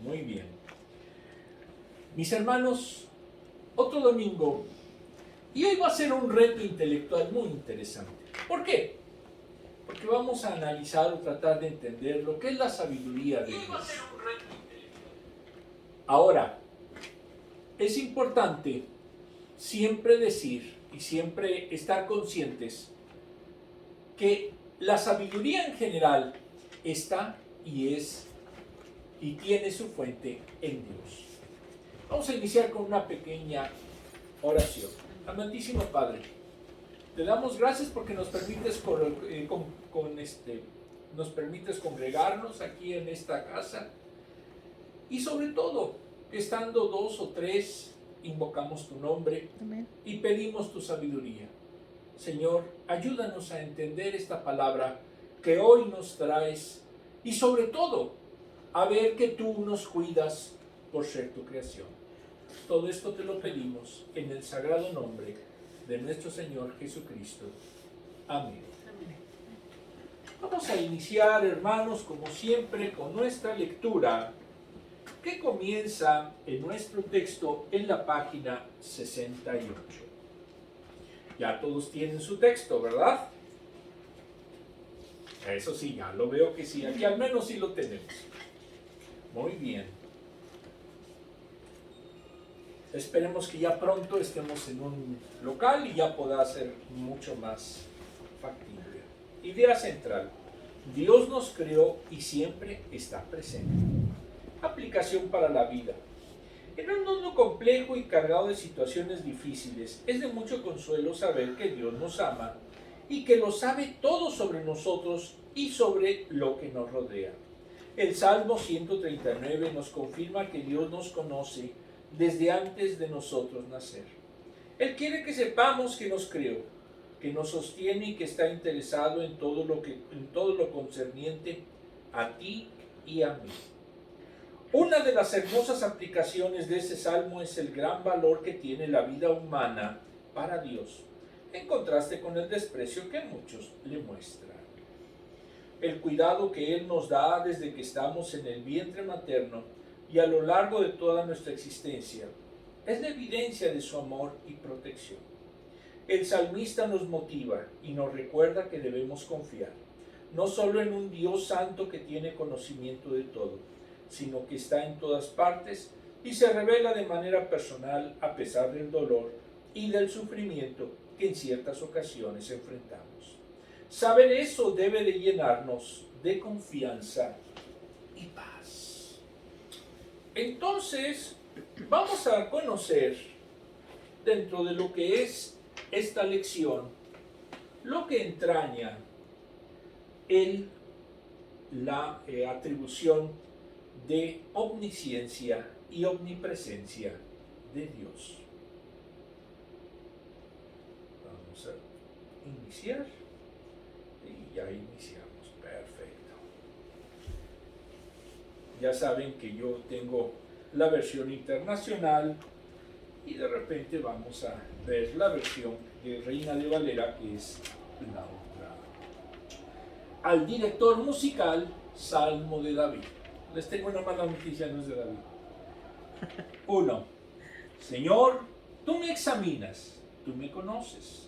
Muy bien. Mis hermanos, otro domingo, y hoy va a ser un reto intelectual muy interesante. ¿Por qué? Porque vamos a analizar o tratar de entender lo que es la sabiduría de Dios. Ahora, es importante siempre decir y siempre estar conscientes que la sabiduría en general está y es y tiene su fuente en Dios. Vamos a iniciar con una pequeña oración. Amantísimo Padre, te damos gracias porque nos permites nos permites congregarnos aquí en esta casa y sobre todo, estando dos o tres, invocamos tu nombre. Amén. Y pedimos tu sabiduría. Señor, ayúdanos a entender esta palabra que hoy nos traes y sobre todo a ver que tú nos cuidas por ser tu creación. Todo esto te lo pedimos en el sagrado nombre de nuestro Señor Jesucristo. Amén. Vamos a iniciar, hermanos, como siempre, con nuestra lectura que comienza en nuestro texto en la página 68. Ya todos tienen su texto, ¿verdad? Eso sí, ya lo veo que sí, aquí al menos sí lo tenemos. Muy bien. Esperemos que ya pronto estemos en un local y ya pueda ser mucho más factible. Idea central. Dios nos creó y siempre está presente. Aplicación para la vida. En un mundo complejo y cargado de situaciones difíciles, es de mucho consuelo saber que Dios nos ama y que lo sabe todo sobre nosotros y sobre lo que nos rodea. El Salmo 139 nos confirma que Dios nos conoce desde antes de nosotros nacer. Él quiere que sepamos que nos creó, que nos sostiene y que está interesado en todo lo concerniente a ti y a mí. Una de las hermosas aplicaciones de este salmo es el gran valor que tiene la vida humana para Dios, en contraste con el desprecio que muchos le muestran. El cuidado que Él nos da desde que estamos en el vientre materno y a lo largo de toda nuestra existencia es la evidencia de su amor y protección. El salmista nos motiva y nos recuerda que debemos confiar, no solo en un Dios santo que tiene conocimiento de todo, sino que está en todas partes y se revela de manera personal a pesar del dolor y del sufrimiento que en ciertas ocasiones enfrentamos. Saber eso debe de llenarnos de confianza y paz. Entonces, vamos a conocer dentro de lo que es esta lección, lo que entraña la atribución de omnisciencia y omnipresencia de Dios. Vamos a iniciar y ya iniciamos. Perfecto. Ya saben que yo tengo la versión internacional y de repente vamos a ver la versión de Reina de Valera, que es la otra. Al director musical, Salmo de David. Les tengo una mala noticia, no es de David. 1. Señor, tú me examinas, tú me conoces.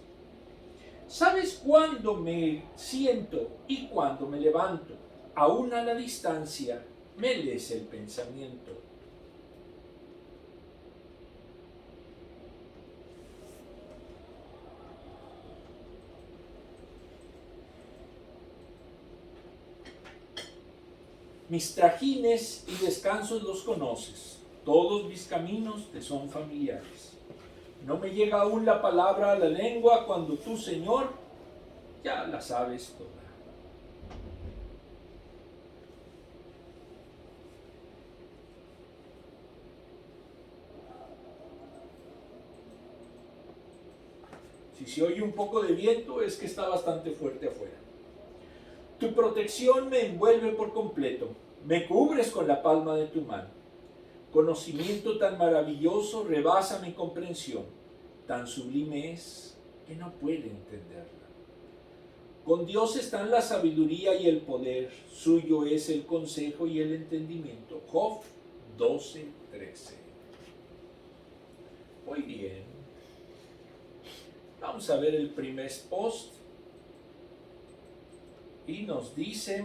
Sabes cuándo me siento y cuándo me levanto. Aún a la distancia me lees el pensamiento. Mis trajines y descansos los conoces, todos mis caminos te son familiares. No me llega aún la palabra a la lengua cuando tú, Señor, ya la sabes toda. Si se oye un poco de viento, es que está bastante fuerte afuera. Tu protección me envuelve por completo, me cubres con la palma de tu mano. Conocimiento tan maravilloso rebasa mi comprensión, tan sublime es que no puede entenderla. Con Dios están la sabiduría y el poder, suyo es el consejo y el entendimiento. Job 12:13. Muy bien. Vamos a ver el primer post. Y nos dice,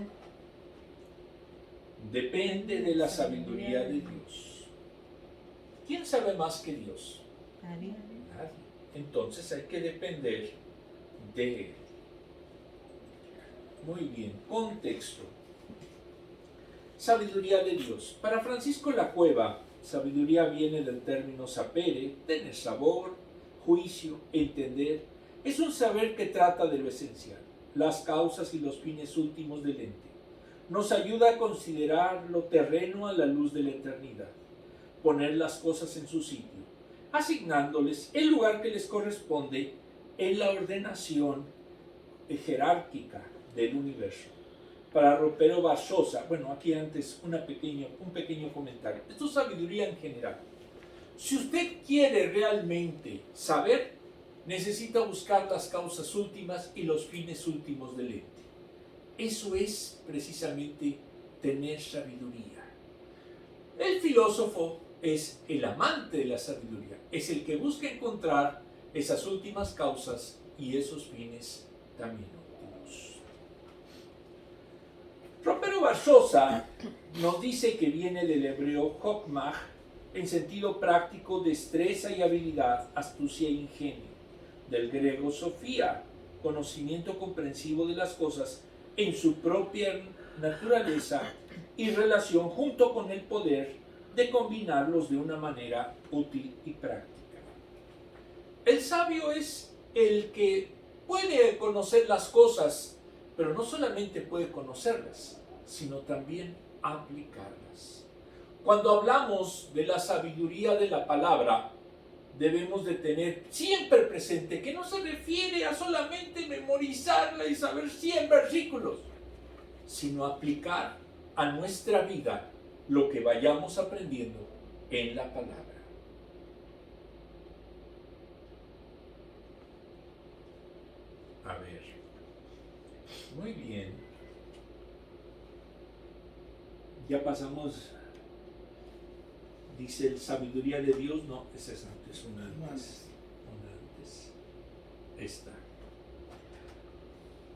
depende de la sabiduría de Dios. ¿Quién sabe más que Dios? Nadie. Nadie. Entonces hay que depender de Él. Muy bien, contexto. Sabiduría de Dios. Para Francisco Lacueva, sabiduría viene del término sapere, tener sabor, juicio, entender. Es un saber que trata de lo esencial, las causas y los fines últimos del ente. Nos ayuda a considerar lo terreno a la luz de la eternidad, poner las cosas en su sitio, asignándoles el lugar que les corresponde en la ordenación jerárquica del universo. Para Ropero Barzosa, bueno, aquí antes un pequeño comentario. Esto es sabiduría en general. Si usted quiere realmente saber, necesita buscar las causas últimas y los fines últimos del ente. Eso es precisamente tener sabiduría. El filósofo es el amante de la sabiduría, es el que busca encontrar esas últimas causas y esos fines también óptimos. Ropero Barzosa nos dice que viene del hebreo chokmah, en sentido práctico, destreza y habilidad, astucia e ingenio, del griego sofía, conocimiento comprensivo de las cosas en su propia naturaleza y relación, junto con el poder de combinarlos de una manera útil y práctica. El sabio es el que puede conocer las cosas, pero no solamente puede conocerlas, sino también aplicarlas. Cuando hablamos de la sabiduría de la palabra, debemos de tener siempre presente que no se refiere a solamente memorizarla y saber 100 versículos, sino aplicar a nuestra vida lo que vayamos aprendiendo en la palabra. A ver, muy bien. Ya pasamos, dice sabiduría de Dios, no, ese es antes, una antes. Esta.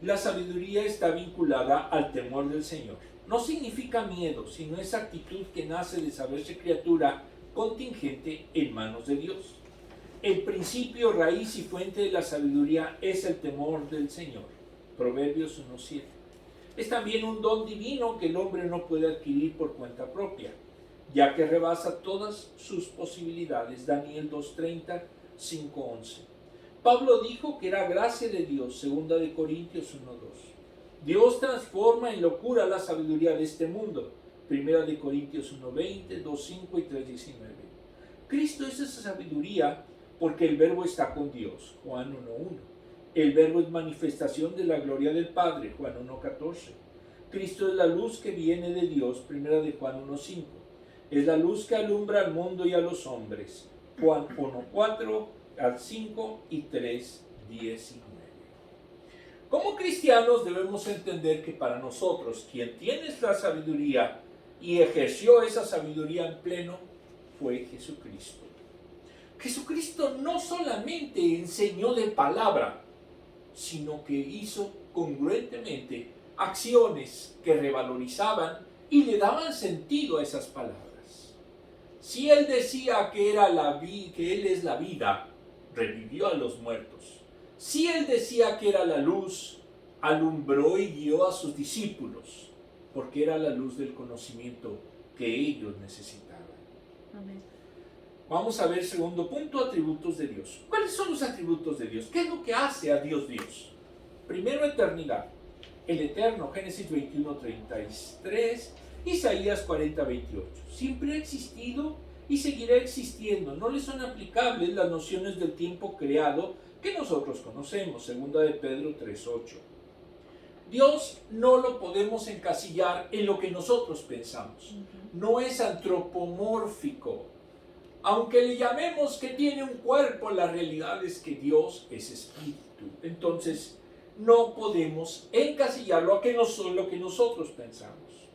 La sabiduría está vinculada al temor del Señor. No significa miedo, sino esa actitud que nace de saberse criatura contingente en manos de Dios. El principio, raíz y fuente de la sabiduría es el temor del Señor. Proverbios 1:7. Es también un don divino que el hombre no puede adquirir por cuenta propia, ya que rebasa todas sus posibilidades. Daniel 2:30, 5:11. Pablo dijo que era gracia de Dios, 2 de Corintios 1:2. Dios transforma en locura la sabiduría de este mundo, 1 de Corintios 1:20, 2:5 y 3:19. Cristo es esa sabiduría porque el Verbo está con Dios, Juan 1:1. El Verbo es manifestación de la gloria del Padre, Juan 1:14. Cristo es la luz que viene de Dios, 1 de Juan 1:5. Es la luz que alumbra al mundo y a los hombres, Juan 1:4 al 5 y 3:19. Como cristianos debemos entender que para nosotros, quien tiene esta sabiduría y ejerció esa sabiduría en pleno, fue Jesucristo. Jesucristo no solamente enseñó de palabra, sino que hizo congruentemente acciones que revalorizaban y le daban sentido a esas palabras. Si Él decía que Él es la vida, revivió a los muertos. Si Él decía que era la luz, alumbró y guió a sus discípulos, porque era la luz del conocimiento que ellos necesitaban. Amén. Vamos a ver, segundo punto, atributos de Dios. ¿Cuáles son los atributos de Dios? ¿Qué es lo que hace a Dios Dios? Primero, eternidad. El eterno, Génesis 21:33, Isaías 40:28. Siempre ha existido y seguirá existiendo. No le son aplicables las nociones del tiempo creado que nosotros conocemos, 2 de Pedro 3:8. Dios no lo podemos encasillar en lo que nosotros pensamos. No es antropomórfico. Aunque le llamemos que tiene un cuerpo, la realidad es que Dios es espíritu. Entonces, no podemos encasillarlo a lo que nosotros pensamos.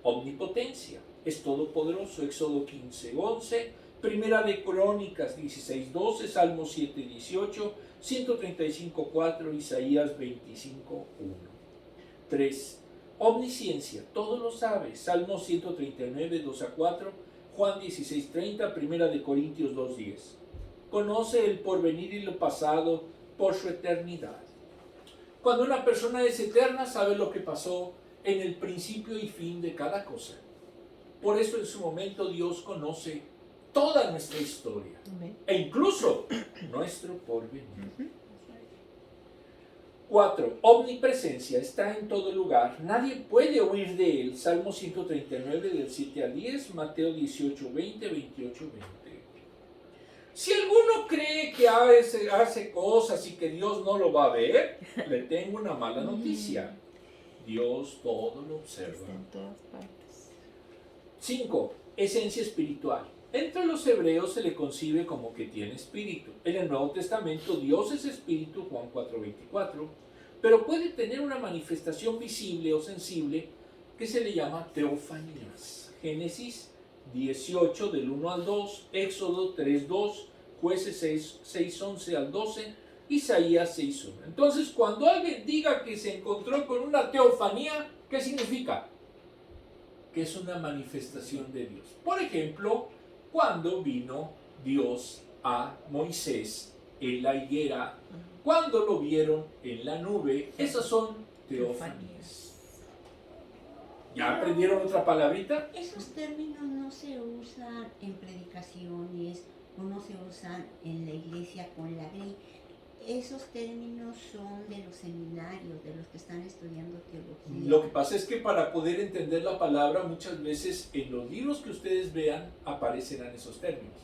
Omnipotencia. es todopoderoso. Éxodo 15:11, Primera de Crónicas 16:12, Salmo 7:18, 135:4, Isaías 25:1. 3. Omnisciencia, todo lo sabe. Salmo 139, 2-4, Juan 16:30, Primera de Corintios 2:10. Conoce el porvenir y lo pasado por su eternidad. Cuando una persona es eterna, sabe lo que pasó en el principio y fin de cada cosa. Por eso en su momento Dios conoce toda nuestra historia, e incluso nuestro porvenir. 4. Omnipresencia, está en todo lugar, nadie puede huir de él. Salmo 139 del 7-10, Mateo 18:20, 28:20. Si alguno cree que hace cosas y que Dios no lo va a ver, le tengo una mala noticia. Dios todo lo observa. Está en todas partes. 5. Esencia espiritual. Entre los hebreos se le concibe como que tiene espíritu. En el Nuevo Testamento Dios es espíritu, Juan 4:24, pero puede tener una manifestación visible o sensible que se le llama teofanías. Génesis 18 del 1 al 2, Éxodo 3:2, Jueces 6:11 al 12, Isaías 6:1. Entonces, cuando alguien diga que se encontró con una teofanía, ¿qué significa? Que es una manifestación de Dios. Por ejemplo, cuando vino Dios a Moisés en la higuera, cuando lo vieron en la nube, esas son teofanías. ¿Ya aprendieron otra palabrita? Esos términos no se usan en predicaciones o no se usan en la iglesia con la ley. Esos términos son de los seminarios, de los que están estudiando teología. Lo que pasa es que para poder entender la palabra, muchas veces en los libros que ustedes vean aparecerán esos términos.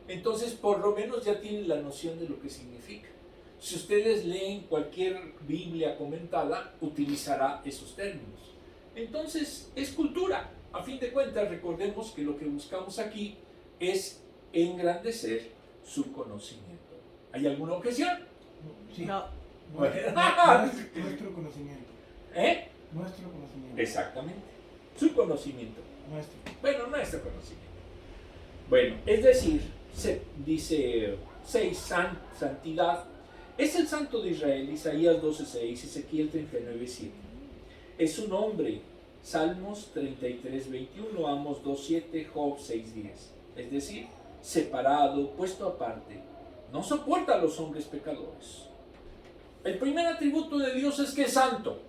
Entonces, por lo menos ya tienen la noción de lo que significa. Si ustedes leen cualquier Biblia comentada, utilizará esos términos. Entonces, es cultura. A fin de cuentas, recordemos que lo que buscamos aquí es engrandecer su conocimiento. ¿Hay alguna objeción? Sí. No. Nuestro conocimiento. ¿Eh? Nuestro conocimiento. Exactamente. Su conocimiento. Nuestro. Bueno, nuestro conocimiento. Bueno, es decir, dice 6, santidad. Es el santo de Israel, Isaías 12:6, Ezequiel 39:7. Es su nombre, Salmos 33:21, Amos 2:7, Job 6:10. Es decir, separado, puesto aparte. No soporta a los hombres pecadores. El primer atributo de Dios es que es santo.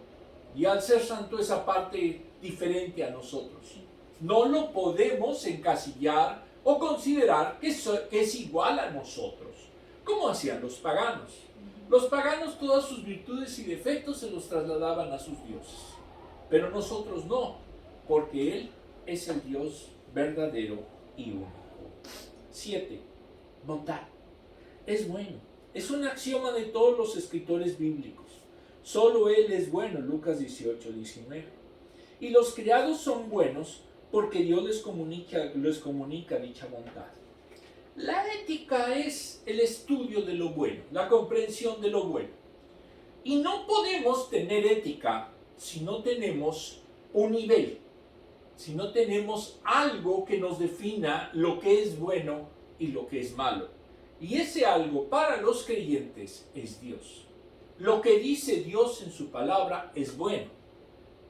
Y al ser santo es aparte diferente a nosotros. No lo podemos encasillar o considerar que es igual a nosotros, como hacían los paganos. Los paganos todas sus virtudes y defectos se los trasladaban a sus dioses. Pero nosotros no, porque Él es el Dios verdadero y único. 7. Bondad. Es bueno. Es un axioma de todos los escritores bíblicos. Solo Él es bueno, Lucas 18:19. Y los criados son buenos porque Dios les comunica dicha bondad. La ética es el estudio de lo bueno, la comprensión de lo bueno. Y no podemos tener ética si no tenemos un nivel, si no tenemos algo que nos defina lo que es bueno y lo que es malo. Y ese algo para los creyentes es Dios. Lo que dice Dios en su palabra es bueno.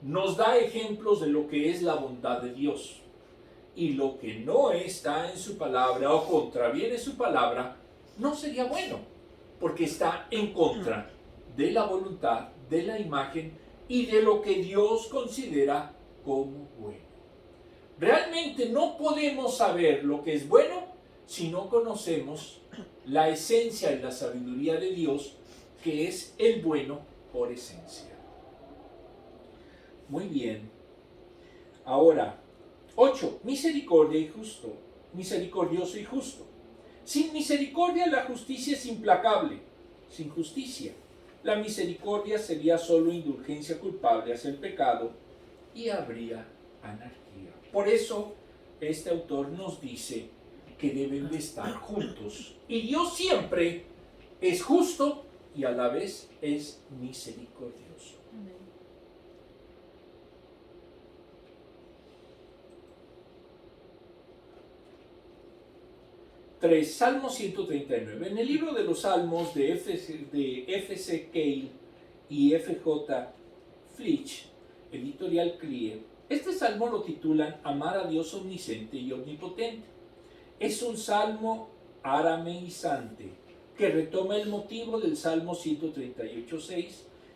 Nos da ejemplos de lo que es la bondad de Dios. Y lo que no está en su palabra o contraviene su palabra, no sería bueno, porque está en contra de la voluntad, de la imagen y de lo que Dios considera como bueno. Realmente no podemos saber lo que es bueno si no conocemos la esencia y la sabiduría de Dios, que es el bueno por esencia. Muy bien. Ahora, 8. Misericordia y justo. Misericordioso y justo. Sin misericordia la justicia es implacable. Sin justicia, la misericordia sería solo indulgencia culpable hacia el pecado y habría anarquía. Por eso, este autor nos dice que deben de estar juntos. Y Dios siempre es justo y a la vez es misericordioso. 3. Salmo 139. En el libro de los Salmos de F.C. Cale y F.J. Flitch, editorial Clear, este salmo lo titulan Amar a Dios omnisciente y omnipotente. Es un salmo arameizante que retoma el motivo del Salmo 138.6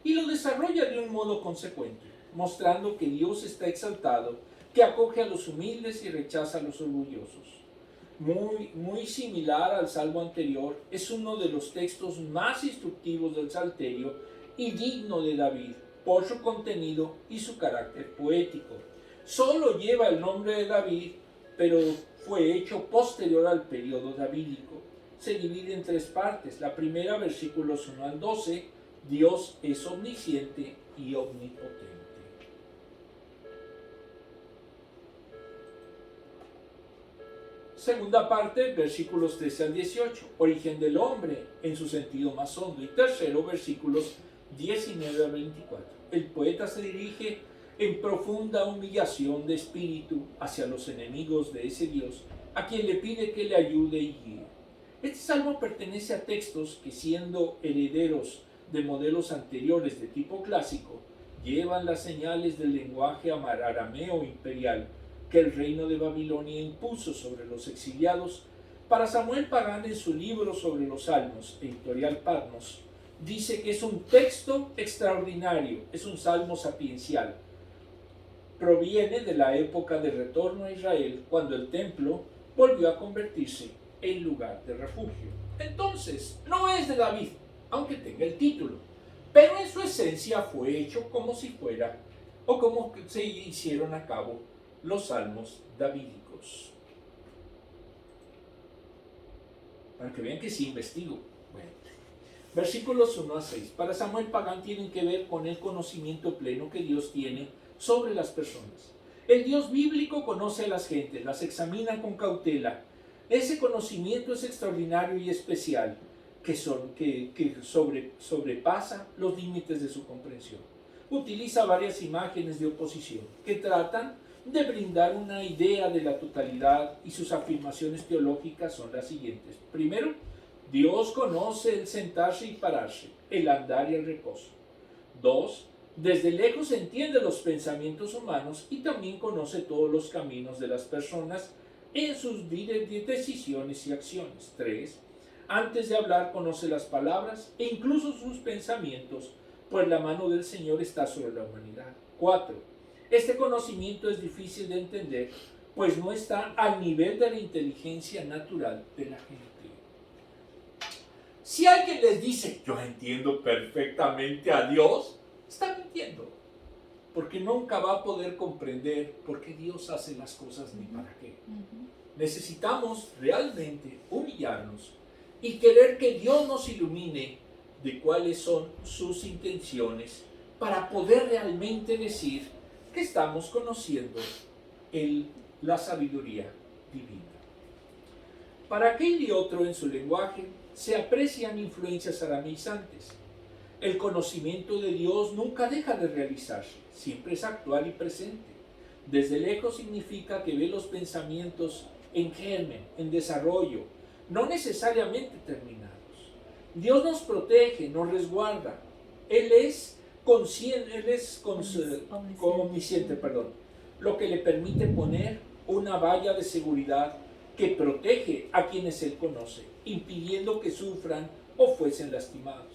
y lo desarrolla de un modo consecuente, mostrando que Dios está exaltado, que acoge a los humildes y rechaza a los orgullosos. Muy similar al salmo anterior, es uno de los textos más instructivos del Salterio y digno de David por su contenido y su carácter poético. Solo lleva el nombre de David, pero fue hecho posterior al periodo davídico. Se divide en 3 partes. La primera, versículos 1 al 12, Dios es omnisciente y omnipotente. Segunda parte, versículos 13 al 18, origen del hombre en su sentido más hondo. Y tercero, versículos 19 al 24. El poeta se dirige en profunda humillación de espíritu hacia los enemigos de ese Dios, a quien le pide que le ayude y guíe. Este salmo pertenece a textos que, siendo herederos de modelos anteriores de tipo clásico, llevan las señales del lenguaje arameo imperial que el reino de Babilonia impuso sobre los exiliados. Para Samuel Pagán, en su libro sobre los Salmos, editorial Patmos, dice que es un texto extraordinario, es un salmo sapiencial. Proviene de la época de retorno a Israel, cuando el templo volvió a convertirse en lugar de refugio. Entonces, no es de David, aunque tenga el título, pero en su esencia fue hecho como si fuera, o como se hicieron a cabo los salmos davídicos. Para que vean que sí investigo. Bueno, versículos 1 a 6. Para Samuel Pagán tienen que ver con el conocimiento pleno que Dios tiene sobre las personas. El Dios bíblico conoce a las gentes, las examina con cautela. Ese conocimiento es extraordinario y especial, que sobrepasa los límites de su comprensión. Utiliza varias imágenes de oposición que tratan de brindar una idea de la totalidad, y sus afirmaciones teológicas son las siguientes. Primero, Dios conoce el sentarse y pararse, el andar y el reposo. 2. Desde lejos entiende los pensamientos humanos y también conoce todos los caminos de las personas en sus decisiones y acciones. 3. Antes de hablar conoce las palabras e incluso sus pensamientos, pues la mano del Señor está sobre la humanidad. 4. Este conocimiento es difícil de entender, pues no está al nivel de la inteligencia natural de la gente. Si alguien les dice, yo entiendo perfectamente a Dios, está mintiendo, porque nunca va a poder comprender por qué Dios hace las cosas ni para qué. Necesitamos realmente humillarnos y querer que Dios nos ilumine de cuáles son sus intenciones para poder realmente decir que estamos conociendo la sabiduría divina. Para aquel y otro en su lenguaje se aprecian influencias arameizantes. El conocimiento de Dios nunca deja de realizarse, siempre es actual y presente. Desde lejos significa que ve los pensamientos en germen, en desarrollo, no necesariamente terminados. Dios nos protege, nos resguarda. Él es omnisciente, lo que le permite poner una valla de seguridad que protege a quienes Él conoce, impidiendo que sufran o fuesen lastimados.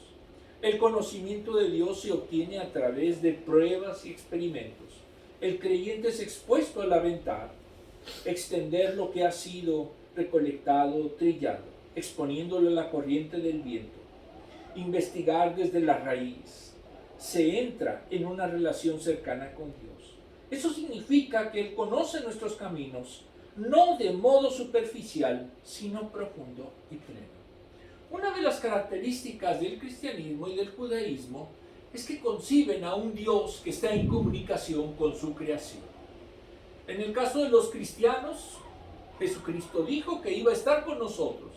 El conocimiento de Dios se obtiene a través de pruebas y experimentos. El creyente es expuesto a lamentar, extender lo que ha sido recolectado, trillado, exponiéndolo a la corriente del viento, investigar desde la raíz. Se entra en una relación cercana con Dios. Eso significa que Él conoce nuestros caminos, no de modo superficial, sino profundo y pleno. Una de las características del cristianismo y del judaísmo es que conciben a un Dios que está en comunicación con su creación. En el caso de los cristianos, Jesucristo dijo que iba a estar con nosotros,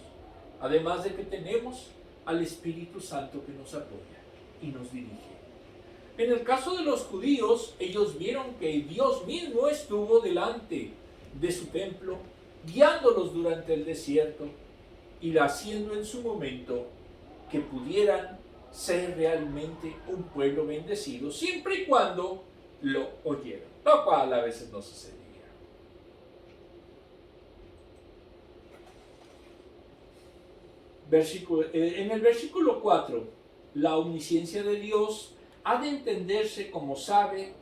además de que tenemos al Espíritu Santo que nos apoya y nos dirige. En el caso de los judíos, ellos vieron que Dios mismo estuvo delante de su templo, guiándolos durante el desierto, ir haciendo en su momento que pudieran ser realmente un pueblo bendecido, siempre y cuando lo oyeran, lo cual a veces no sucedía. En el versículo 4, la omnisciencia de Dios ha de entenderse como sabe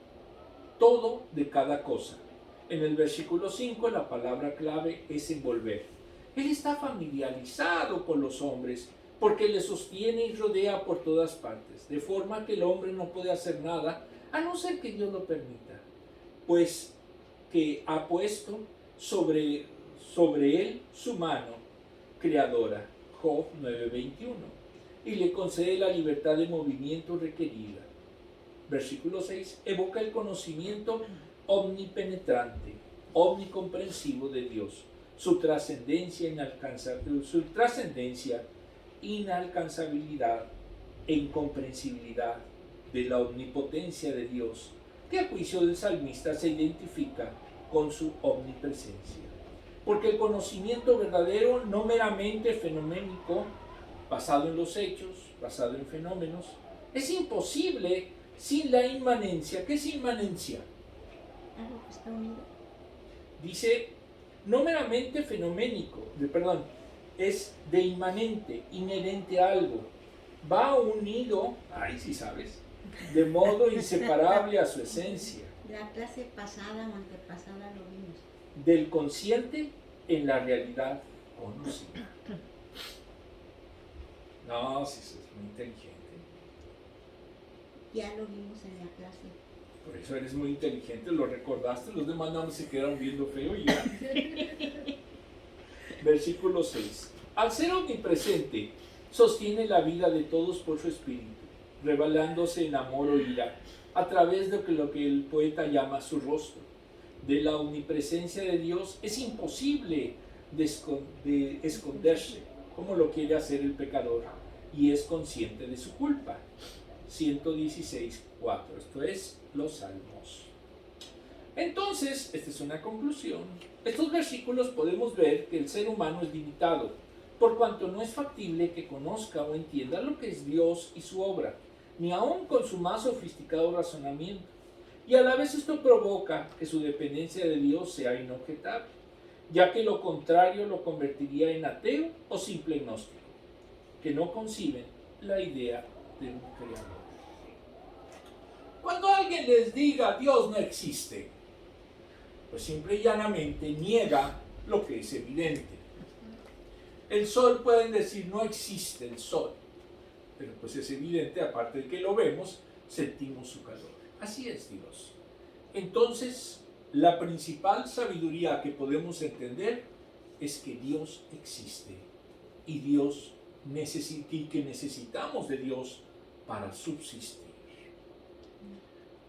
todo de cada cosa. En el versículo 5, la palabra clave es envolver. Él está familiarizado con los hombres porque les sostiene y rodea por todas partes, de forma que el hombre no puede hacer nada a no ser que Dios lo permita, pues que ha puesto sobre él su mano creadora, Job 9:21, y le concede la libertad de movimiento requerida. Versículo 6 evoca el conocimiento omnipenetrante, omnicomprensivo de Dios, su trascendencia, inalcanzabilidad e incomprensibilidad de la omnipotencia de Dios, que a juicio del salmista se identifica con su omnipresencia. Porque el conocimiento verdadero, no meramente fenoménico, basado en los hechos, basado en fenómenos, es imposible sin la inmanencia. ¿Qué es inmanencia? Algo que está unido. Dice, no meramente fenoménico, es de inmanente, inherente a algo. Va unido, ay, sí sabes, de modo inseparable a su esencia. La clase pasada o antepasada lo vimos. Del consciente en la realidad conocida. No, sí, es muy inteligente. Ya lo vimos en la clase. Por eso eres muy inteligente, lo recordaste, los demás nada más se quedaron viendo feo y ya. Versículo 6. Al ser omnipresente, sostiene la vida de todos por su espíritu, revelándose en amor o ira, a través de lo que el poeta llama su rostro. De la omnipresencia de Dios es imposible de esconderse, como lo quiere hacer el pecador, y es consciente de su culpa. 116:4, esto es los Salmos. Entonces, esta es una conclusión. Estos versículos podemos ver que el ser humano es limitado, por cuanto no es factible que conozca o entienda lo que es Dios y su obra, ni aun con su más sofisticado razonamiento. Y a la vez esto provoca que su dependencia de Dios sea inobjetable, ya que lo contrario lo convertiría en ateo o simple gnóstico, que no conciben la idea de un creador. Cuando alguien les diga Dios no existe, pues simple y llanamente niega lo que es evidente. El sol, pueden decir, no existe el sol, pero pues es evidente, aparte de que lo vemos, sentimos su calor. Así es Dios. Entonces, la principal sabiduría que podemos entender es que Dios existe y que necesitamos de Dios para subsistir.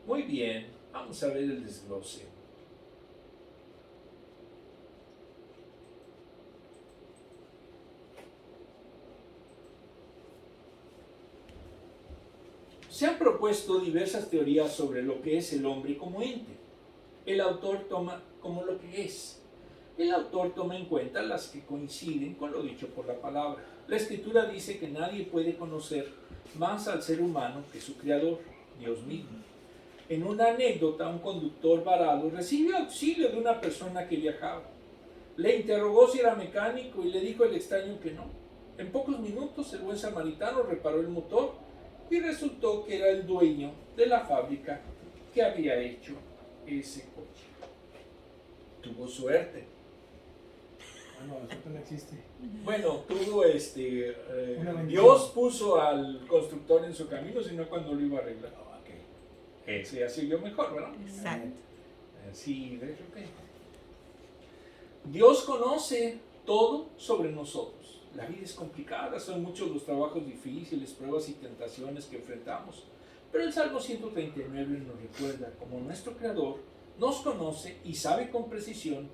Muy bien, vamos a ver el desglose. Se han propuesto diversas teorías sobre lo que es el hombre como ente. El autor toma como lo que es. El autor toma en cuenta las que coinciden con lo dicho por la palabra. La Escritura dice que nadie puede conocer más al ser humano que su Creador, Dios mismo. En una anécdota, un conductor varado recibió auxilio de una persona que viajaba. Le interrogó si era mecánico y le dijo el extraño que no. En pocos minutos el buen samaritano reparó el motor y resultó que era el dueño de la fábrica que había hecho ese coche. Tuvo suerte. No, la suerte no existe. Bueno, tuvo Dios puso al constructor en su camino, sino cuando lo iba a arreglar. Ese ya siguió mejor, ¿verdad? Exacto. Sí, de repente. Dios conoce todo sobre nosotros. La vida es complicada, son muchos los trabajos difíciles, pruebas y tentaciones que enfrentamos. Pero el Salmo 139 nos recuerda como nuestro Creador nos conoce y sabe con precisión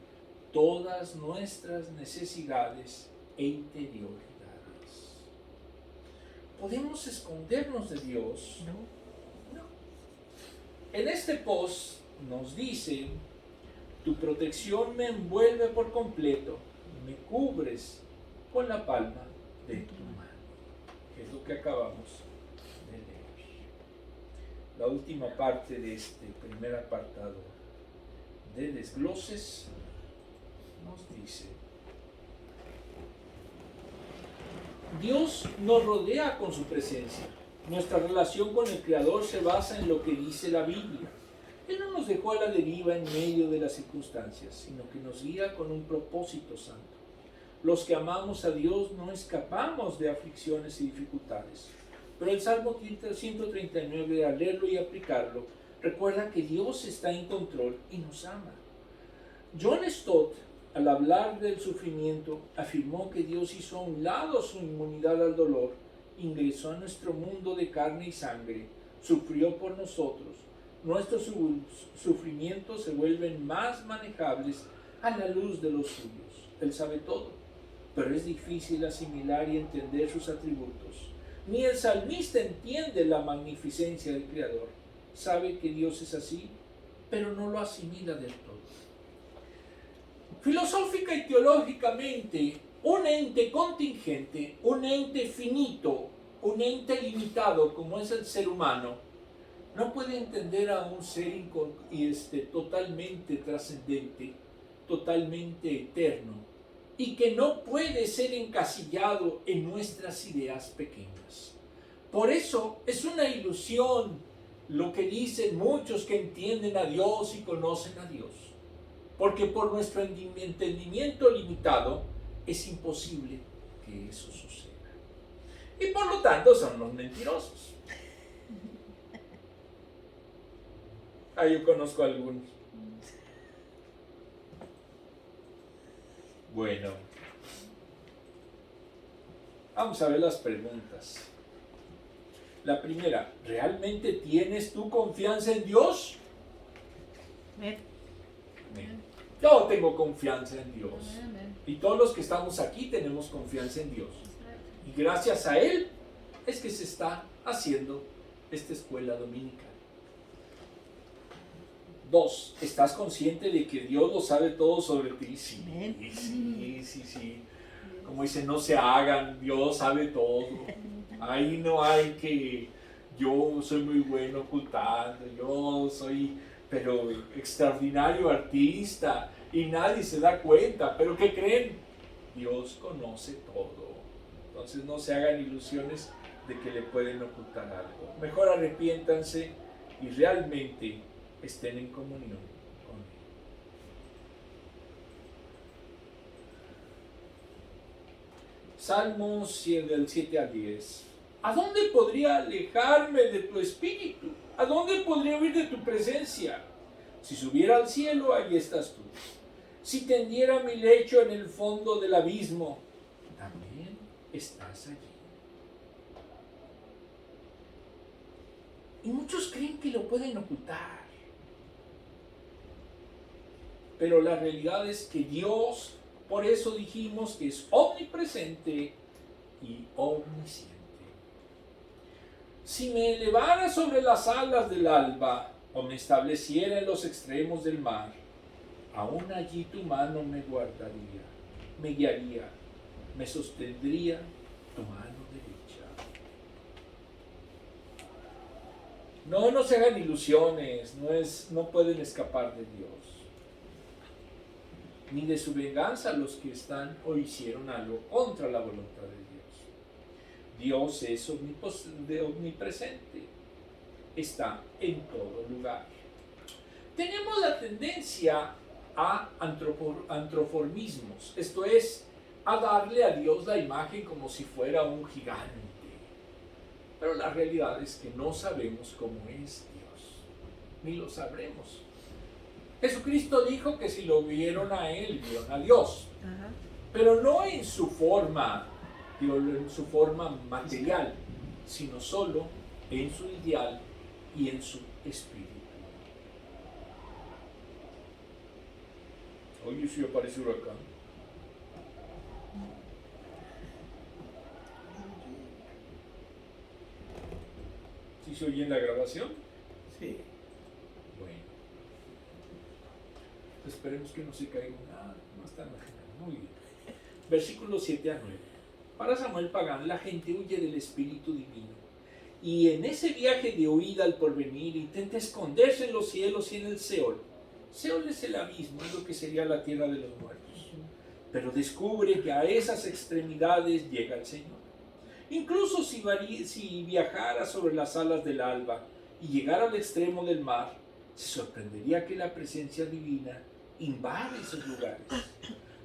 todas nuestras necesidades e interioridades. ¿Podemos escondernos de Dios? No. En este post nos dice, tu protección me envuelve por completo, me cubres con la palma de tu mano, que es lo que acabamos de leer. La última parte de este primer apartado de desgloses nos dice: Dios nos rodea con su presencia. Nuestra relación con el Creador se basa en lo que dice la Biblia. Él no nos dejó a la deriva en medio de las circunstancias, sino que nos guía con un propósito santo. Los que amamos a Dios no escapamos de aflicciones y dificultades. Pero el Salmo 139, al leerlo y aplicarlo, recuerda que Dios está en control y nos ama. John Stott, al hablar del sufrimiento, afirmó que Dios hizo a un lado su inmunidad al dolor, ingresó a nuestro mundo de carne y sangre, sufrió por nosotros. Nuestros sufrimientos se vuelven más manejables a la luz de los suyos. Él sabe todo, pero es difícil asimilar y entender sus atributos. Ni el salmista entiende la magnificencia del Creador. Sabe que Dios es así, pero no lo asimila del todo. Filosófica y teológicamente, un ente contingente, un ente finito, un ente limitado como es el ser humano, no puede entender a un ser totalmente trascendente, totalmente eterno, y que no puede ser encasillado en nuestras ideas pequeñas. Por eso es una ilusión lo que dicen muchos que entienden a Dios y conocen a Dios, porque por nuestro entendimiento limitado es imposible que eso suceda. Y por lo tanto son los mentirosos. Yo conozco a algunos. Bueno, vamos a ver las preguntas. La primera: ¿realmente tienes tu confianza en Dios? Yo tengo confianza en Dios. Y todos los que estamos aquí tenemos confianza en Dios. Y gracias a Él es que se está haciendo esta escuela dominical. 2. ¿Estás consciente de que Dios lo sabe todo sobre ti? Sí. Como dice, no se hagan, Dios sabe todo. Ahí no hay que yo soy muy bueno ocultando, yo soy pero extraordinario artista y nadie se da cuenta. ¿Pero qué creen? Dios conoce todo. Entonces no se hagan ilusiones de que le pueden ocultar algo. Mejor arrepiéntanse y realmente estén en comunión con Él. Salmos del 7 al 10. ¿A dónde podría alejarme de tu espíritu? ¿A dónde podría huir de tu presencia? Si subiera al cielo, allí estás tú. Si tendiera mi lecho en el fondo del abismo, también estás allí. Y muchos creen que lo pueden ocultar. Pero la realidad es que Dios, por eso dijimos que es omnipresente y omnisciente. Si me elevara sobre las alas del alba o me estableciera en los extremos del mar, aún allí tu mano me guardaría, me guiaría, me sostendría tu mano derecha. No se hagan ilusiones, no pueden escapar de Dios, ni de su venganza los que están o hicieron algo contra la voluntad de Dios. Dios es omnipresente, está en todo lugar. Tenemos la tendencia a antroformismos, esto es, a darle a Dios la imagen como si fuera un gigante. Pero la realidad es que no sabemos cómo es Dios, ni lo sabremos. Jesucristo dijo que si lo vieron a Él, vieron a Dios, pero no en su forma material, sino solo en su ideal y en su espíritu. Oye, si aparece huracán. ¿Sí se oye en la grabación? Sí. Bueno. Esperemos que no se caiga nada. No está muy bien. Versículos 7 a 9. Para Samuel Pagán, la gente huye del Espíritu Divino. Y en ese viaje de huida al porvenir, intenta esconderse en los cielos y en el Seol. Seol es el abismo, es lo que sería la tierra de los muertos. Pero descubre que a esas extremidades llega el Señor. Incluso si viajara sobre las alas del alba y llegara al extremo del mar, se sorprendería que la presencia divina invade esos lugares.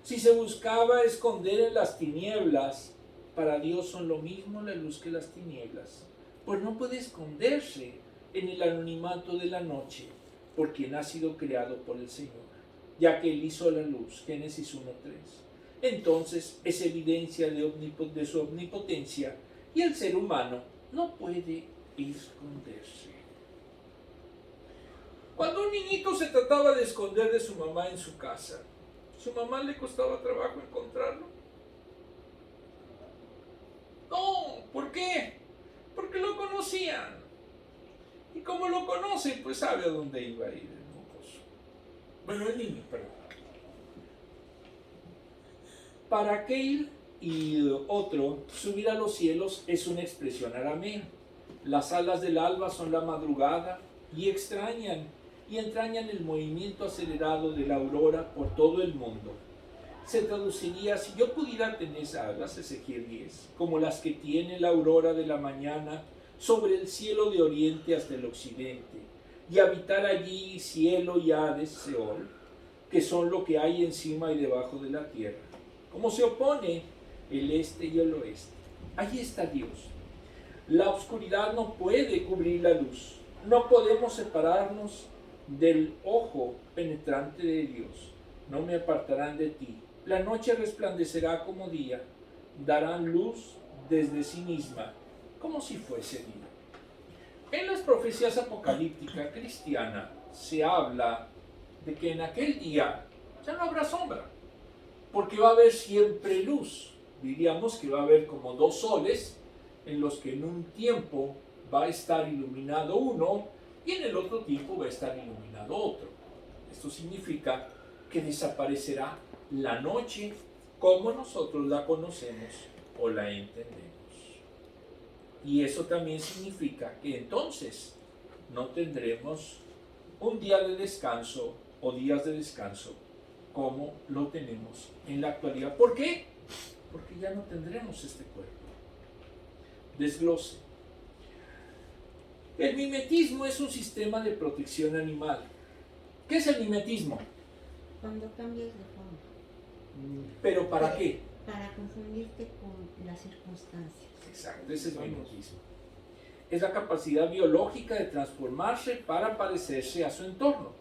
Si se buscaba esconder en las tinieblas, para Dios son lo mismo la luz que las tinieblas, pues no puede esconderse en el anonimato de la noche, por quien ha sido creado por el Señor, ya que Él hizo la luz, Génesis 1:3. Entonces es evidencia de su omnipotencia y el ser humano no puede esconderse. Cuando un niñito se trataba de esconder de su mamá en su casa, ¿su mamá le costaba trabajo encontrarlo? No, ¿por qué? Porque lo conocían. Y como lo conocen, pues sabe a dónde iba a ir el mocoso. Bueno, el niño, perdón. Para aquel y otro, subir a los cielos es una expresión aramea. Las alas del alba son la madrugada y entrañan el movimiento acelerado de la aurora por todo el mundo. Se traduciría: si yo pudiera tener alas, Ezequiel 10, como las que tiene la aurora de la mañana sobre el cielo de oriente hasta el occidente, y habitar allí cielo y Hades, Seol, que son lo que hay encima y debajo de la tierra, como se opone el este y el oeste. Allí está Dios. La oscuridad no puede cubrir la luz. No podemos separarnos del ojo penetrante de Dios. No me apartarán de ti. La noche resplandecerá como día. Darán luz desde sí misma, como si fuese día. En las profecías apocalípticas cristianas se habla de que en aquel día ya no habrá sombra, porque va a haber siempre luz. Diríamos que va a haber como dos soles, en los que en un tiempo va a estar iluminado uno y en el otro tiempo va a estar iluminado otro. Esto significa que desaparecerá la noche como nosotros la conocemos o la entendemos. Y eso también significa que entonces no tendremos un día de descanso o días de descanso como lo tenemos en la actualidad. ¿Por qué? Porque ya no tendremos este cuerpo. Desglose. El mimetismo es un sistema de protección animal. ¿Qué es el mimetismo? Cuando cambias de forma. ¿Pero para qué? Para confundirte con las circunstancias. Exacto, ese es el mimetismo. Es la capacidad biológica de transformarse para parecerse a su entorno,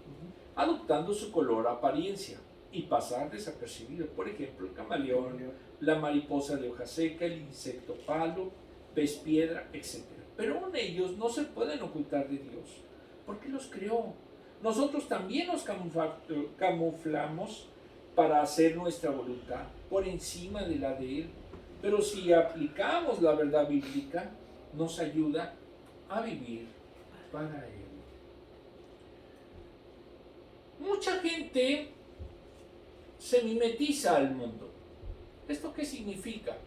adoptando su color o apariencia y pasar desapercibido. Por ejemplo, el camaleón, la mariposa de hoja seca, el insecto palo, pez piedra, etc. Pero aún ellos no se pueden ocultar de Dios, porque los creó. Nosotros también nos camuflamos para hacer nuestra voluntad por encima de la de Él. Pero si aplicamos la verdad bíblica, nos ayuda a vivir para Él. Mucha gente se mimetiza al mundo. ¿Esto qué significa?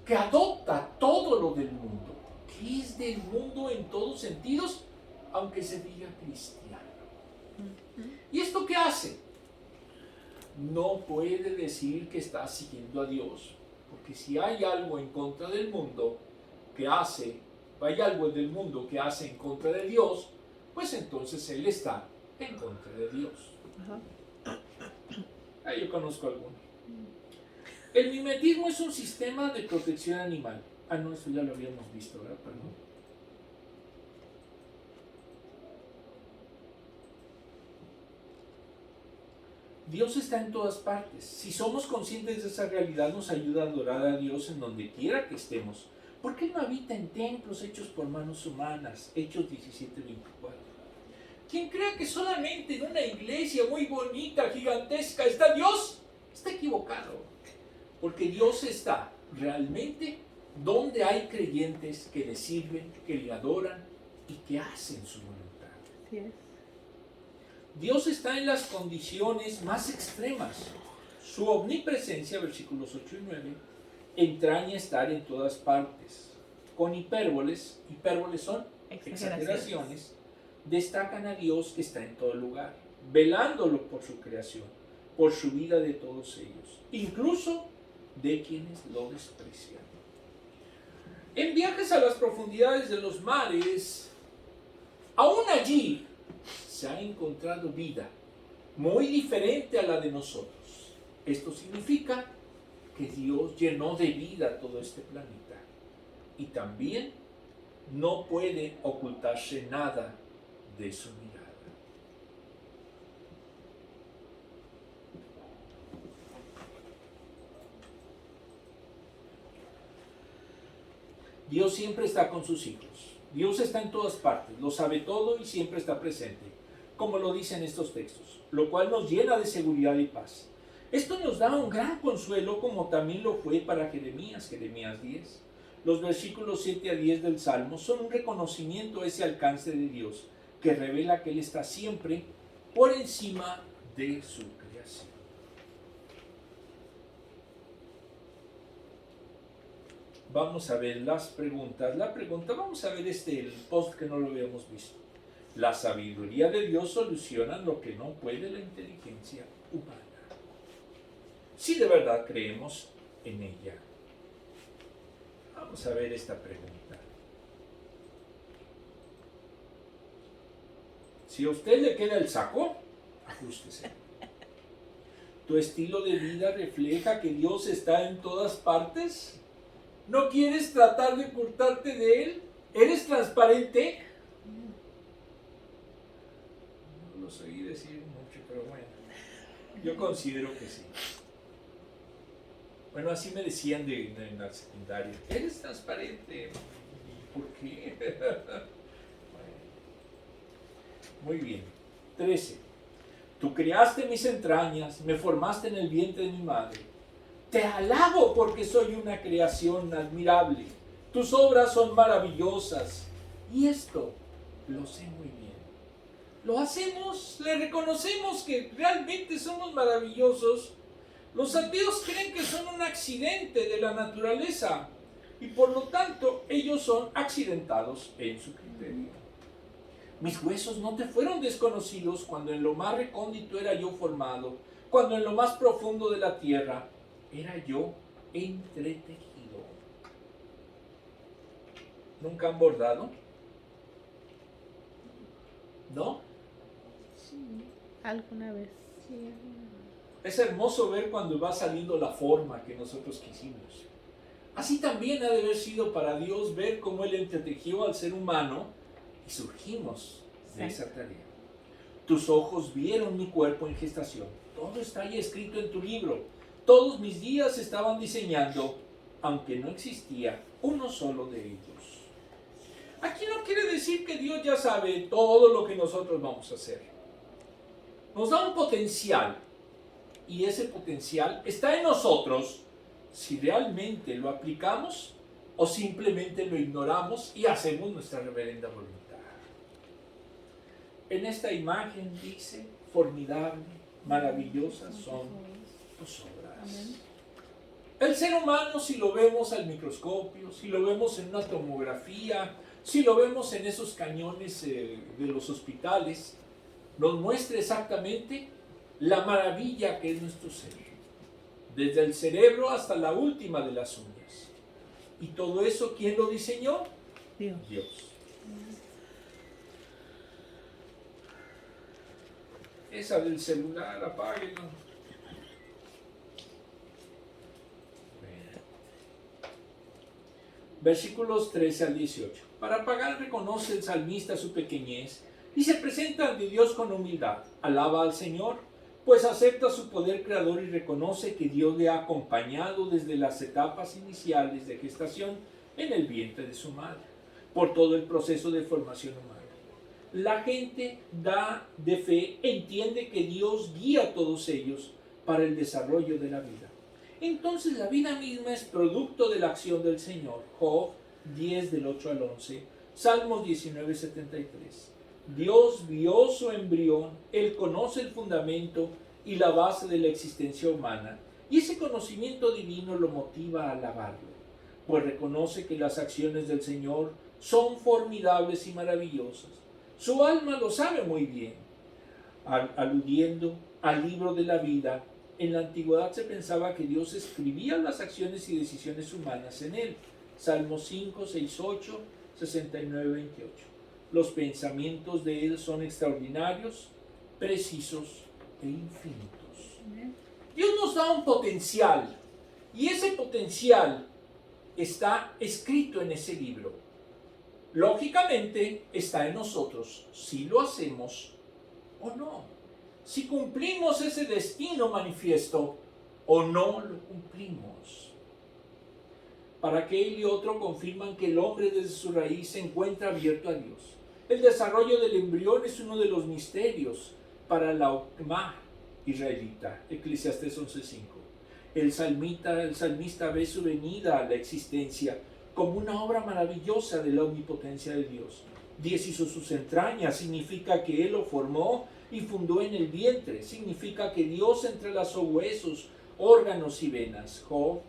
Que adopta todo lo del mundo, que es del mundo en todos sentidos, aunque se diga cristiano. ¿Y esto qué hace? No puede decir que está siguiendo a Dios, porque si hay algo en contra del mundo que hace, hay algo del mundo que hace en contra de Dios, pues entonces él está en contra de Dios. Ahí yo conozco algunos. El mimetismo es un sistema de protección animal. Ah, no, eso ya lo habíamos visto, ¿verdad? Perdón. Dios está en todas partes. Si somos conscientes de esa realidad, nos ayuda a adorar a Dios en donde quiera que estemos. ¿Por qué no habita en templos hechos por manos humanas? Hechos 17:24. Quien crea que solamente en una iglesia muy bonita, gigantesca, está Dios, está equivocado. Porque Dios está realmente donde hay creyentes que le sirven, que le adoran y que hacen su voluntad. Así es. Dios está en las condiciones más extremas. Su omnipresencia, versículos 8 y 9, entraña estar en todas partes. Con hipérboles son exageraciones, destacan a Dios que está en todo lugar, velándolo por su creación, por su vida de todos ellos, incluso de quienes lo desprecian. En viajes a las profundidades de los mares, aún allí se ha encontrado vida muy diferente a la de nosotros. Esto significa que Dios llenó de vida todo este planeta y también no puede ocultarse nada de su mirada. Dios siempre está con sus hijos. Dios está en todas partes, lo sabe todo y siempre está presente, como lo dicen estos textos, lo cual nos llena de seguridad y paz. Esto nos da un gran consuelo, como también lo fue para Jeremías 10. Los versículos 7 a 10 del Salmo son un reconocimiento a ese alcance de Dios, que revela que Él está siempre por encima de su creación. Vamos a ver las preguntas. Vamos a ver el post que no lo habíamos visto. La sabiduría de Dios soluciona lo que no puede la inteligencia humana. Si de verdad creemos en ella. Vamos a ver esta pregunta. Si a usted le queda el saco, ajústese. ¿Tu estilo de vida refleja que Dios está en todas partes? ¿No quieres tratar de ocultarte de Él? ¿Eres transparente? No los oí decir mucho, pero bueno. Yo considero que sí. Bueno, así me decían en la secundaria. ¿Eres transparente? ¿Por qué? Muy bien. 13. Tú creaste mis entrañas, me formaste en el vientre de mi madre. Te alabo porque soy una creación admirable. Tus obras son maravillosas. Y esto lo sé muy bien. Lo hacemos, le reconocemos que realmente somos maravillosos. Los ateos creen que son un accidente de la naturaleza y por lo tanto ellos son accidentados en su criterio. Mis huesos no te fueron desconocidos cuando en lo más recóndito era yo formado, cuando en lo más profundo de la tierra era yo entretejido. ¿Nunca han bordado? ¿No? Sí, alguna vez. Sí, alguna vez. Es hermoso ver cuando va saliendo la forma que nosotros quisimos. Así también ha de haber sido para Dios ver cómo Él entretejió al ser humano y surgimos de esa tarea. Tus ojos vieron mi cuerpo en gestación. Todo está ahí escrito en tu libro. Todos mis días estaban diseñando, aunque no existía uno solo de ellos. Aquí no quiere decir que Dios ya sabe todo lo que nosotros vamos a hacer. Nos da un potencial. Y ese potencial está en nosotros si realmente lo aplicamos o simplemente lo ignoramos y hacemos nuestra reverenda voluntad. En esta imagen dice, formidable, maravillosas son tus obras. El ser humano, si lo vemos al microscopio, si lo vemos en una tomografía, si lo vemos en esos cañones de los hospitales, nos muestra exactamente la maravilla que es nuestro ser, desde el cerebro hasta la última de las uñas. Y todo eso, ¿quién lo diseñó? Dios. Esa del celular, apáguenlo. Versículos 13 al 18. Para pagar reconoce el salmista su pequeñez y se presenta ante Dios con humildad. Alaba al Señor, pues acepta su poder creador y reconoce que Dios le ha acompañado desde las etapas iniciales de gestación en el vientre de su madre, por todo el proceso de formación humana. La gente da de fe, entiende que Dios guía a todos ellos para el desarrollo de la vida. Entonces la vida misma es producto de la acción del Señor. Job 10 del 8 al 11, Salmos 19, 73. Dios vio su embrión, Él conoce el fundamento y la base de la existencia humana, y ese conocimiento divino lo motiva a alabarlo, pues reconoce que las acciones del Señor son formidables y maravillosas. Su alma lo sabe muy bien. Aludiendo al libro de la vida, en la antigüedad se pensaba que Dios escribía las acciones y decisiones humanas en él. Salmos 5, 6, 8, 69, 28. Los pensamientos de él son extraordinarios, precisos e infinitos. Dios nos da un potencial, y ese potencial está escrito en ese libro. Lógicamente está en nosotros si lo hacemos o no, si cumplimos ese destino manifiesto o no lo cumplimos. Para aquel y otro confirman que el hombre desde su raíz se encuentra abierto a Dios. El desarrollo del embrión es uno de los misterios para la Okmah israelita, Eclesiastés 11:5. El salmista ve su venida a la existencia como una obra maravillosa de la omnipotencia de Dios. 10 hizo sus entrañas, significa que Él lo formó y fundó en el vientre, significa que Dios entrelazó huesos, órganos y venas. Job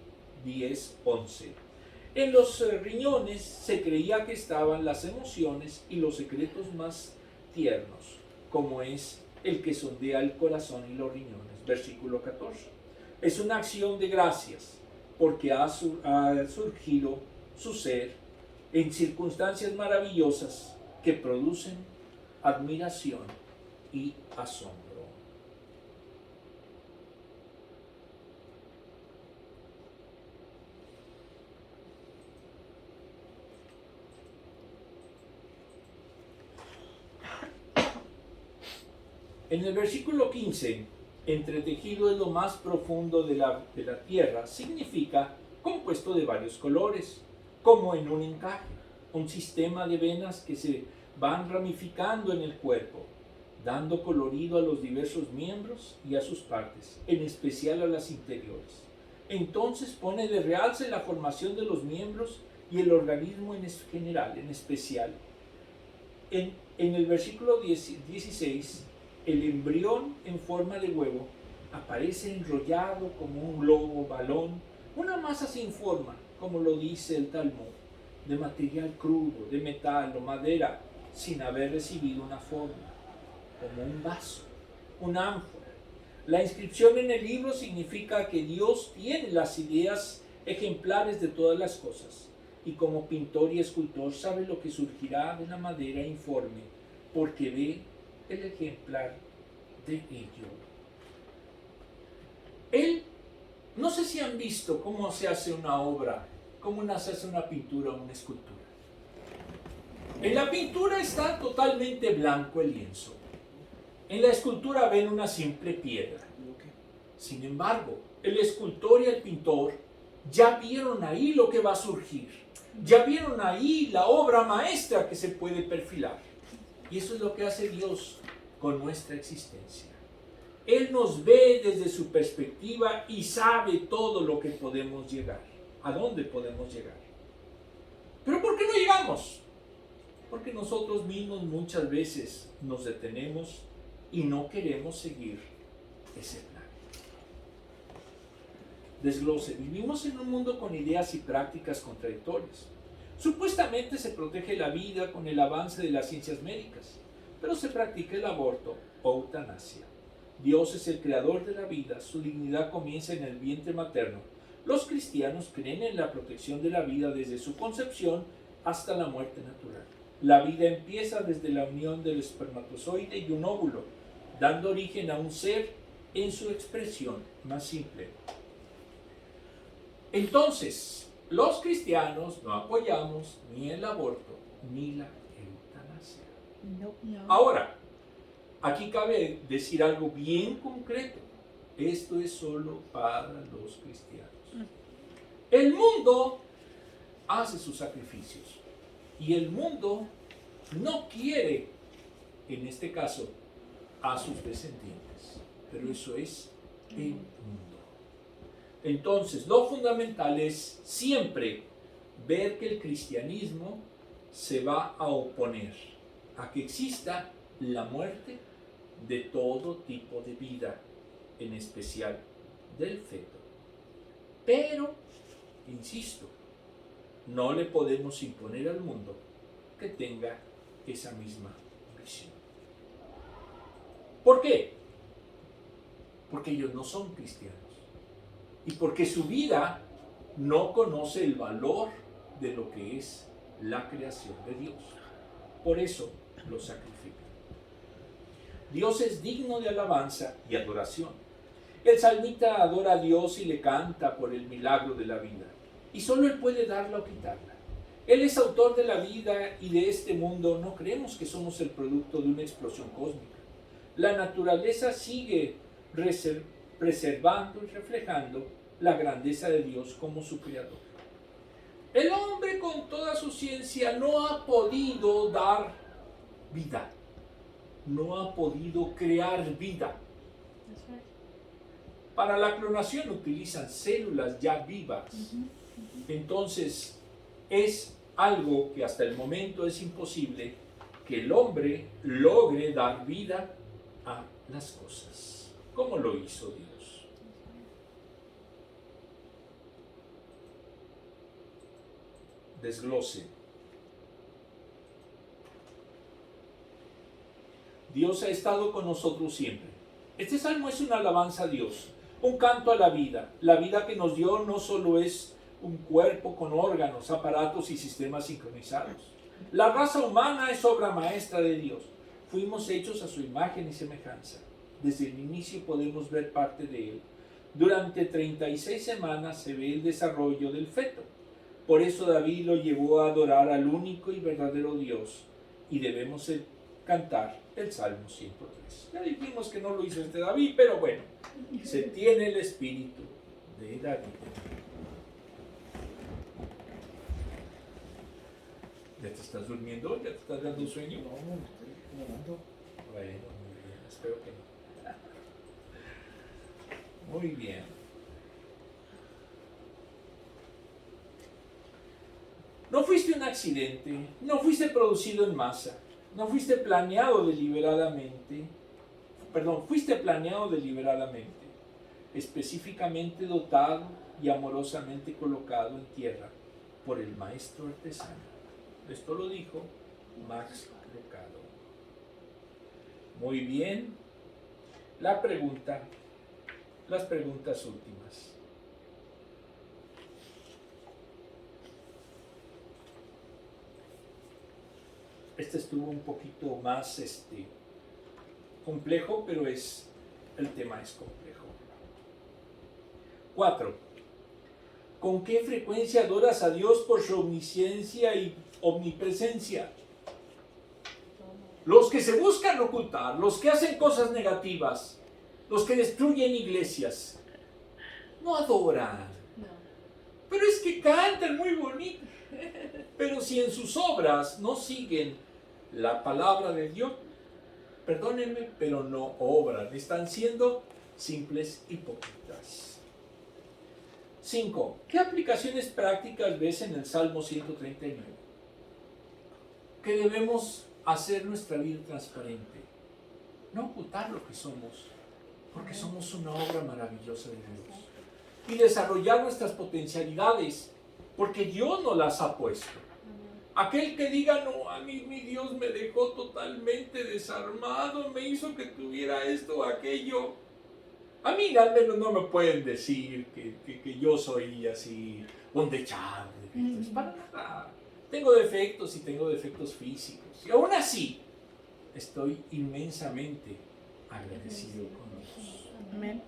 10:11. En los riñones se creía que estaban las emociones y los secretos más tiernos, como es el que sondea el corazón y los riñones. Versículo 14. Es una acción de gracias, porque ha surgido su ser en circunstancias maravillosas que producen admiración y asombro. En el versículo 15, entretejido es lo más profundo de la tierra, significa compuesto de varios colores, como en un encaje, un sistema de venas que se van ramificando en el cuerpo, dando colorido a los diversos miembros y a sus partes, en especial a las interiores. Entonces pone de realce la formación de los miembros y el organismo en general, en especial. En el versículo 16, el embrión en forma de huevo aparece enrollado como un globo, balón, una masa sin forma, como lo dice el Talmud, de material crudo, de metal o madera, sin haber recibido una forma, como un vaso, un ánfora. La inscripción en el libro significa que Dios tiene las ideas ejemplares de todas las cosas, y como pintor y escultor sabe lo que surgirá de la madera informe, porque ve el ejemplar de ello. No sé si han visto cómo se hace una obra, cómo se hace una pintura o una escultura. En la pintura está totalmente blanco el lienzo. En la escultura ven una simple piedra. Sin embargo, el escultor y el pintor ya vieron ahí lo que va a surgir. Ya vieron ahí la obra maestra que se puede perfilar. Y eso es lo que hace Dios con nuestra existencia. Él nos ve desde su perspectiva y sabe todo lo que podemos llegar, a dónde podemos llegar. ¿Pero por qué no llegamos? Porque nosotros mismos muchas veces nos detenemos y no queremos seguir ese plan. Desglose. Vivimos en un mundo con ideas y prácticas contradictorias. Supuestamente se protege la vida con el avance de las ciencias médicas, pero se practica el aborto o eutanasia. Dios es el creador de la vida, su dignidad comienza en el vientre materno. Los cristianos creen en la protección de la vida desde su concepción hasta la muerte natural. La vida empieza desde la unión del espermatozoide y un óvulo, dando origen a un ser en su expresión más simple. Entonces, los cristianos no apoyamos ni el aborto ni la eutanasia. No. Ahora, aquí cabe decir algo bien concreto. Esto es solo para los cristianos. El mundo hace sus sacrificios y el mundo no quiere, en este caso, a sus descendientes. Pero eso es el mundo. Entonces, lo fundamental es siempre ver que el cristianismo se va a oponer a que exista la muerte de todo tipo de vida, en especial del feto. Pero, insisto, no le podemos imponer al mundo que tenga esa misma visión. ¿Por qué? Porque ellos no son cristianos y porque su vida no conoce el valor de lo que es la creación de Dios. Por eso lo sacrifican. Dios es digno de alabanza y adoración. El salmista adora a Dios y le canta por el milagro de la vida. Y solo Él puede darla o quitarla. Él es autor de la vida y de este mundo. No creemos que somos el producto de una explosión cósmica. La naturaleza sigue preservando y reflejando la grandeza de Dios como su creador. El hombre con toda su ciencia no ha podido dar vida. No ha podido crear vida. Para la clonación utilizan células ya vivas. Entonces, es algo que hasta el momento es imposible que el hombre logre dar vida a las cosas, como lo hizo Dios. Desglose. Dios ha estado con nosotros siempre. Este salmo es una alabanza a Dios, un canto a la vida. La vida que nos dio no solo es un cuerpo con órganos, aparatos y sistemas sincronizados. La raza humana es obra maestra de Dios. Fuimos hechos a su imagen y semejanza. Desde el inicio podemos ver parte de él. Durante 36 semanas se ve el desarrollo del feto. Por eso David lo llevó a adorar al único y verdadero Dios. Y debemos cantar el Salmo 103. Ya dijimos que no lo hizo David, pero bueno, se tiene el espíritu de David. ¿Ya te estás durmiendo? ¿Ya te estás dando sueño? No, estoy grabando. Bueno, muy bien, espero que no. Muy bien. No fuiste un accidente, no fuiste producido en masa, no fuiste planeado deliberadamente, fuiste planeado deliberadamente, específicamente dotado y amorosamente colocado en tierra por el maestro artesano. Esto lo dijo Max Lucado. Muy bien. Las preguntas últimas. Este estuvo un poquito más complejo, pero el tema es complejo. 4. ¿Con qué frecuencia adoras a Dios por su omnisciencia y omnipresencia? Los que se buscan ocultar, los que hacen cosas negativas, los que destruyen iglesias, no adoran. Pero es que cantan muy bonito. Pero si en sus obras no siguen la palabra de Dios, perdónenme, pero no obran. Están siendo simples hipócritas. 5. ¿Qué aplicaciones prácticas ves en el Salmo 139? Que debemos hacer nuestra vida transparente. No ocultar lo que somos, porque somos una obra maravillosa de Dios. Y desarrollar nuestras potencialidades, porque Dios nos las ha puesto. Aquel que diga, no, a mí mi Dios me dejó totalmente desarmado, me hizo que tuviera esto o aquello. A mí al menos no me pueden decir que yo soy así, un dechado. Para nada. Tengo defectos y tengo defectos físicos. Y aún así, estoy inmensamente agradecido con Dios. Amén.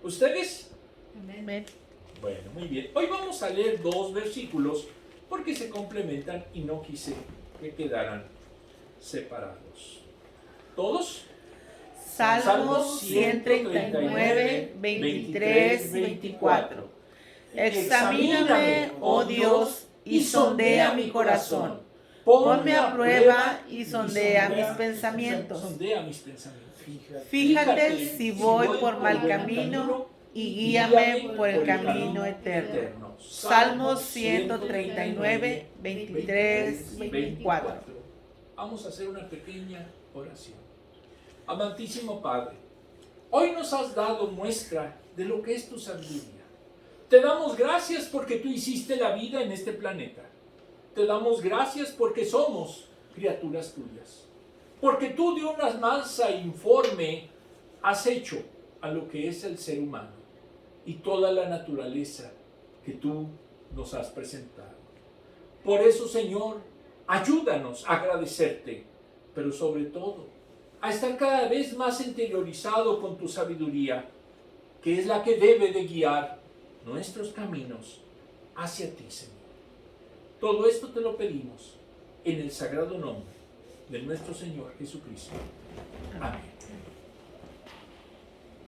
¿Ustedes? Amén. Bueno, muy bien. Hoy vamos a leer 2 versículos porque se complementan y no quise que quedaran separados. ¿Todos? Salmos 139, 23, 24. Examíname, oh Dios, y sondea mi corazón. Ponme a prueba y sondea mis pensamientos. Sondea mis pensamientos. Fíjate si voy por mal camino y guíame por el camino eterno. Salmos 139, 23, 24. Vamos a hacer una pequeña oración. Amantísimo Padre, hoy nos has dado muestra de lo que es tu sabiduría. Te damos gracias porque tú hiciste la vida en este planeta. Te damos gracias porque somos criaturas tuyas. Porque tú de una masa informe has hecho a lo que es el ser humano y toda la naturaleza que tú nos has presentado. Por eso, Señor, ayúdanos a agradecerte, pero sobre todo a estar cada vez más interiorizado con tu sabiduría, que es la que debe de guiar nuestros caminos hacia ti, Señor. Todo esto te lo pedimos en el sagrado nombre de nuestro Señor Jesucristo. Amén.